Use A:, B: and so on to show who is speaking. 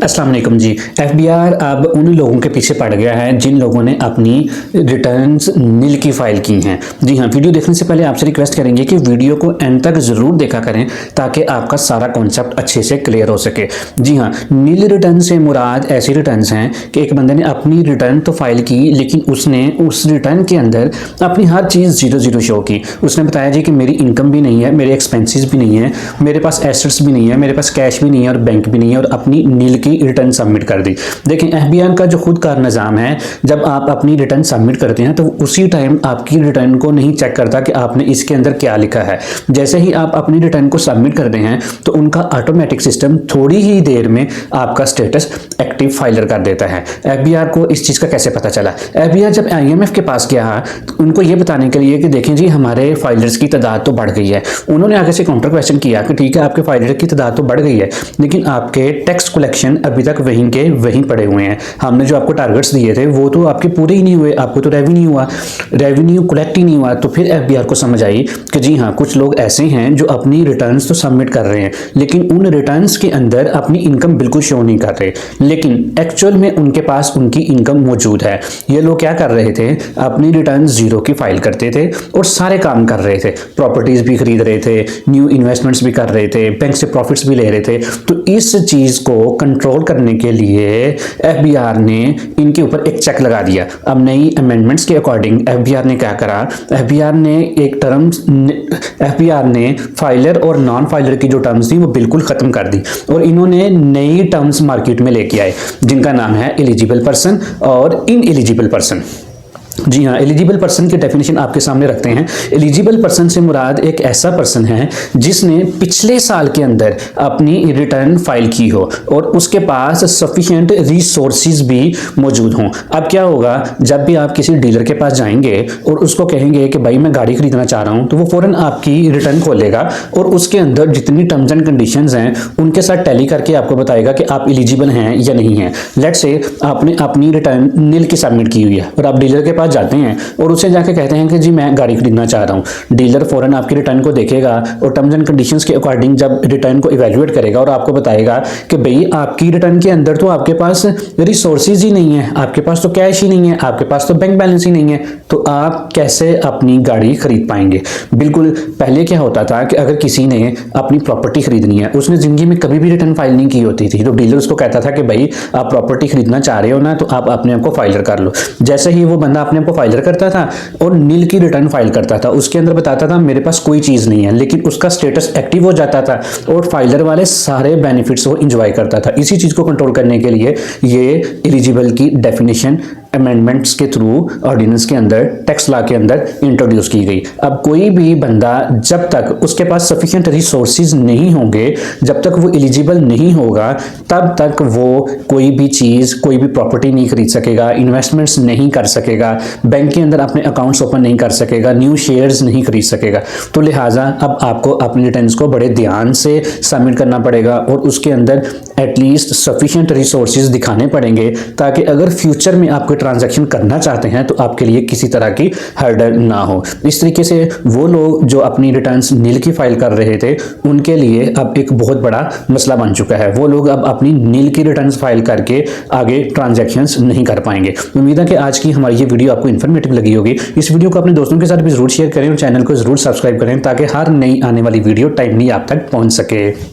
A: अस्सलाम वालेकुम जी। एफबीआर अब उन लोगों के पीछे पड़ गया है जिन लोगों ने अपनी रिटर्न्स नील की फाइल की हैं। जी हाँ, वीडियो देखने से पहले आपसे रिक्वेस्ट करेंगे कि वीडियो को एंड तक ज़रूर देखा करें ताकि आपका सारा कॉन्सेप्ट अच्छे से क्लियर हो सके। जी हाँ, नील रिटर्न से मुराद ऐसी रिटर्न्स हैं कि एक बंदे ने अपनी रिटर्न तो फाइल की, लेकिन उसने उस रिटर्न के अंदर अपनी हर चीज़ जीरो जीरो शो की। उसने बताया जी कि मेरी इनकम भी नहीं है, मेरे एक्सपेंसेस भी नहीं है, मेरे पास एसेट्स भी नहीं है, मेरे पास कैश भी नहीं है और बैंक भी नहीं है, और अपनी नील की रिटर्न सबमिट कर दी। देखें, एफबीआर का जो खुद का निज़ाम है, जब आप अपनी रिटर्न सबमिट करते हैं तो उसी टाइम आपकी रिटर्न को नहीं चेक करता कि आपने इसके अंदर क्या लिखा है। जैसे ही आप अपनी रिटर्न को सबमिट करते हैं तो उनका ऑटोमेटिक सिस्टम थोड़ी ही देर में आपका स्टेटस एक्टिव फाइलर कर देता है। एफबीआर को इस चीज़ का कैसे पता चला? एफबीआर जब आईएमएफ के पास गया तो उनको ये बताने के लिए कि देखें जी, हमारे फाइलर्स की तादाद तो बढ़ गई है। उन्होंने आगे से काउंटर क्वेश्चन किया कि ठीक है, आपके फाइलर की तादाद तो बढ़ गई है, लेकिन आपके टैक्स कलेक्शन अभी तक वहीं के वहीं पड़े हुए हैं। हमने जो आपको टारगेट्स दिए थे वो तो आपके पूरे ही नहीं हुए, आपको तो रेवेन्यू कलेक्ट ही नहीं हुआ। तो फिर एफबीआर को समझ आई कि जी हाँ, कुछ लोग ऐसे हैं जो अपनी रिटर्न्स तो सबमिट कर रहे हैं, लेकिन उन रिटर्न्स के अंदर अपनी इनकम बिल्कुल शो नहीं कर रहे, लेकिन एक्चुअल में उनके पास उनकी इनकम मौजूद है। ये लोग क्या कर रहे थे? अपनी रिटर्न जीरो की फाइल करते थे और सारे काम कर रहे थे, प्रॉपर्टीज भी खरीद रहे थे, न्यू इन्वेस्टमेंट्स भी कर रहे थे, बैंक से प्रॉफिट्स भी ले रहे थे। तो इस चीज को कंट्रोल करने के लिए एफबीआर ने इनके ऊपर एक चेक लगा दिया। अब नई अमेंडमेंट्स के अकॉर्डिंग एफबीआर ने क्या करा? एफबीआर ने फाइलर और नॉन फाइलर की जो टर्म्स थी वो बिल्कुल खत्म कर दी और इन्होंने नई टर्म्स मार्केट में लेके आए जिनका नाम है एलिजिबल पर्सन और इनएलिजिबल पर्सन। जी हाँ, एलिजिबल पर्सन की डेफिनेशन आपके सामने रखते हैं। एलिजिबल पर्सन से मुराद एक ऐसा पर्सन है जिसने पिछले साल के अंदर अपनी रिटर्न फाइल की हो और उसके पास सफिशिएंट रिसोर्सेज भी मौजूद हों। अब क्या होगा, जब भी आप किसी डीलर के पास जाएंगे और उसको कहेंगे कि भाई मैं गाड़ी खरीदना चाह रहा हूँ, तो वो फौरन आपकी रिटर्न खोलेगा और उसके अंदर जितनी टर्म्स एंड कंडीशंस हैं उनके साथ टैली करके आपको बताएगा कि आप एलिजिबल हैं या नहीं हैं। लेट्स से आपने अपनी रिटर्न नील की सबमिट की हुई है और आप डीलर के पास जाते हैं और उससे जाके कहते हैं कि जी मैं गाड़ी खरीदना चाह रहा हूं। डीलर फौरन आपकी रिटर्न को देखेगा और टर्म्स एंड कंडीशंस के अकॉर्डिंग जब रिटर्न को इवैल्यूएट करेगा और आपको बताएगा कि भाई आपकी रिटर्न के अंदर तो आपके पास रिसोर्सेज ही नहीं है, आपके पास तो कैश ही नहीं है, आपके पास तो बैंक बैलेंस ही नहीं है, तो आप कैसे अपनी गाड़ी खरीद पाएंगे? बिल्कुल पहले क्या होता था कि अगर किसी ने अपनी प्रॉपर्टी खरीदनी है, उसने जिंदगी में कभी भी रिटर्न फाइल नहीं की होती थी, तो डीलर उसको कहता था कि भाई आप प्रॉपर्टी खरीदना चाह रहे हो ना, तो आप अपने आप को फाइलर कर लो। जैसे ही वो बंदा अपने को फाइलर करता था और नील की रिटर्न फाइल करता था, उसके अंदर बताता था मेरे पास कोई चीज नहीं है, लेकिन उसका स्टेटस एक्टिव हो जाता था और फाइलर वाले सारे बेनिफिट्स वो एंजॉय करता था। इसी चीज को कंट्रोल करने के लिए ये एलिजिबल की डेफिनेशन अमेंडमेंट्स के थ्रू ऑर्डिनेंस के अंदर, टैक्स लॉ के अंदर इंट्रोड्यूस की गई। अब कोई भी बंदा जब तक उसके पास सफिशिएंट रिसोर्सेज नहीं होंगे, जब तक वो एलिजिबल नहीं होगा, तब तक वो कोई भी चीज़, कोई भी प्रॉपर्टी नहीं खरीद सकेगा, इन्वेस्टमेंट्स नहीं कर सकेगा, बैंक के अंदर अपने अकाउंट्स ओपन नहीं कर सकेगा, न्यू शेयर्स नहीं खरीद सकेगा। तो लिहाजा अब आपको अपनी रिटर्न्स को बड़े ध्यान से सबमिट करना पड़ेगा और उसके अंदर एटलीस्ट सफिशिएंट रिसोर्सेज दिखाने पड़ेंगे ताकि अगर फ्यूचर में आपको ट्रांजैक्शन करना चाहते हैं तो आपके लिए किसी तरह की हर्डल ना हो। इस तरीके से वो लोग जो अपनी रिटर्न्स नील की फाइल कर रहे थे उनके लिए अब एक बहुत बड़ा मसला बन चुका है। वो लोग अब अपनी नील की रिटर्न्स फाइल करके आगे ट्रांजैक्शंस नहीं कर पाएंगे। उम्मीद है कि आज की हमारी ये वीडियो आपको इन्फॉर्मेटिव लगी होगी। इस वीडियो को अपने दोस्तों के साथ भी जरूर शेयर करें और चैनल को जरूर सब्सक्राइब करें ताकि हर नई आने वाली वीडियो टाइमली आप तक पहुंच सके।